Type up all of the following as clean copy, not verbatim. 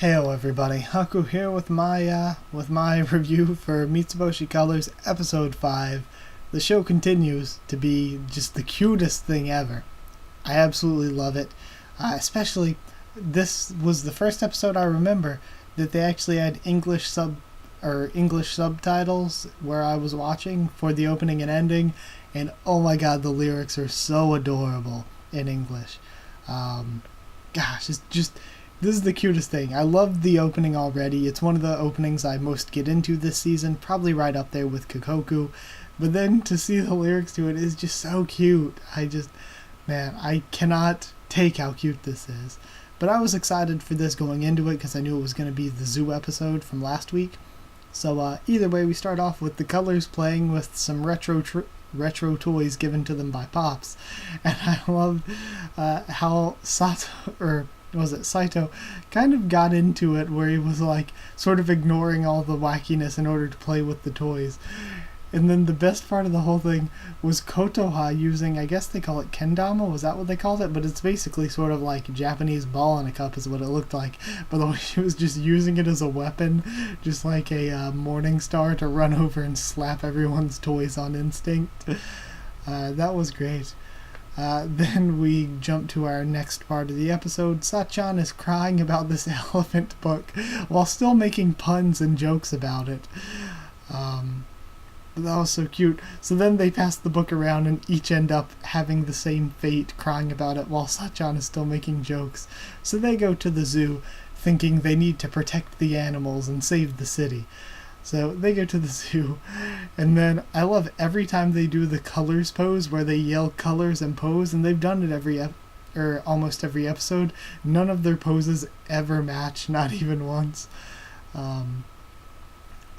Heyo everybody, Haku here with my review for Mitsuboshi Colors Episode 5. The show continues to be just the cutest thing ever. I absolutely love it. Especially, this was the first episode I remember that they actually had English subtitles where I was watching for the opening and ending, and oh my god, the lyrics are so adorable in English. It's just this is the cutest thing. I love the opening already. It's one of the openings I most get into this season, probably right up there with Kokoku. But then to see the lyrics to it is just so cute. I cannot take how cute this is. But I was excited for this going into it because I knew it was going to be the zoo episode from last week. So either way, we start off with the Colors playing with some retro toys given to them by Pops. And I love how Saito kind of got into it where he was like sort of ignoring all the wackiness in order to play with the toys. And then the best part of the whole thing was Kotoha using, I guess they call it kendama, was that what they called it? But it's basically sort of like a Japanese ball in a cup is what it looked like. By the way, she was just using it as a weapon, just like a morning star to run over and slap everyone's toys on instinct. That was great. Then we jump to our next part of the episode. Sachan is crying about this elephant book while still making puns and jokes about it. That was so cute. So then they pass the book around and each end up having the same fate, crying about it while Sachan is still making jokes. So they go to the zoo thinking they need to protect the animals and save the city. So they go to the zoo, and then I love every time they do the Colors pose where they yell colors and pose, and they've done it almost every episode. None of their poses ever match, not even once.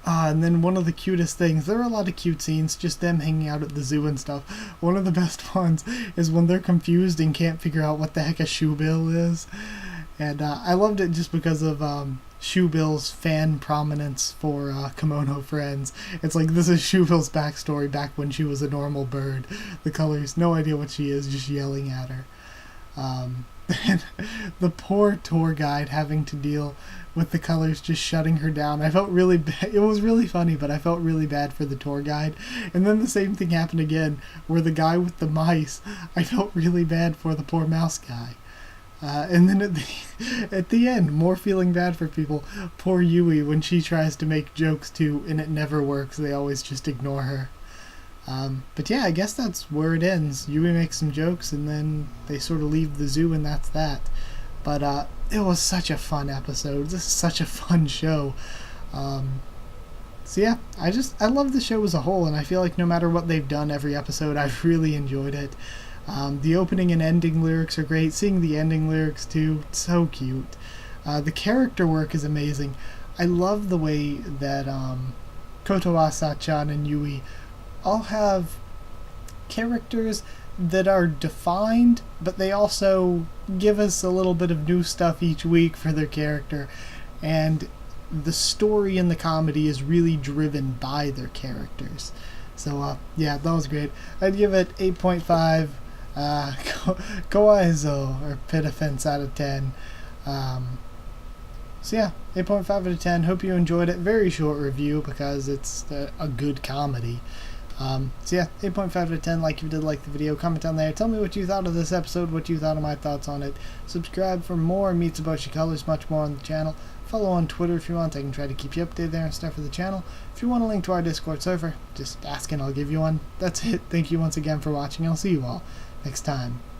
And then one of the cutest things, there are a lot of cute scenes, just them hanging out at the zoo and stuff. One of the best ones is when they're confused and can't figure out what the heck a shoebill is. And I loved it just because of Shoebill's fan prominence for Kimono Friends. It's like this is Shoebill's backstory back when she was a normal bird. The Colors, no idea what she is, just yelling at her. And the poor tour guide having to deal with the Colors just shutting her down. I felt really bad. It was really funny, but I felt really bad for the tour guide. And then the same thing happened again, where the guy with the mice, I felt really bad for the poor mouse guy. And then at the end, more feeling bad for people. Poor Yui when she tries to make jokes too, and it never works. They always just ignore her. But yeah, I guess that's where it ends. Yui makes some jokes, and then they sort of leave the zoo, and that's that. But it was such a fun episode. This is such a fun show. So yeah, I love the show as a whole, and I feel like no matter what they've done every episode, I've really enjoyed it. The opening and ending lyrics are great. Seeing the ending lyrics too, so cute. The character work is amazing. I love the way that Kotowa, Sachan, and Yui all have characters that are defined, but they also give us a little bit of new stuff each week for their character. And the story and the comedy is really driven by their characters. So yeah, that was great. I'd give it 8.5. Kawaii-zo, or pit offense, out of 10. So yeah, 8.5 out of 10. Hope you enjoyed it. Very short review because it's a good comedy. So yeah, 8.5 out of 10. Like if you did like the video, comment down there. Tell me what you thought of this episode, what you thought of my thoughts on it. Subscribe for more Mitsuboshi Colors, much more on the channel. Follow on Twitter if you want. I can try to keep you updated there and stuff for the channel. If you want a link to our Discord server, just ask and I'll give you one. That's it. Thank you once again for watching. I'll see you all next time.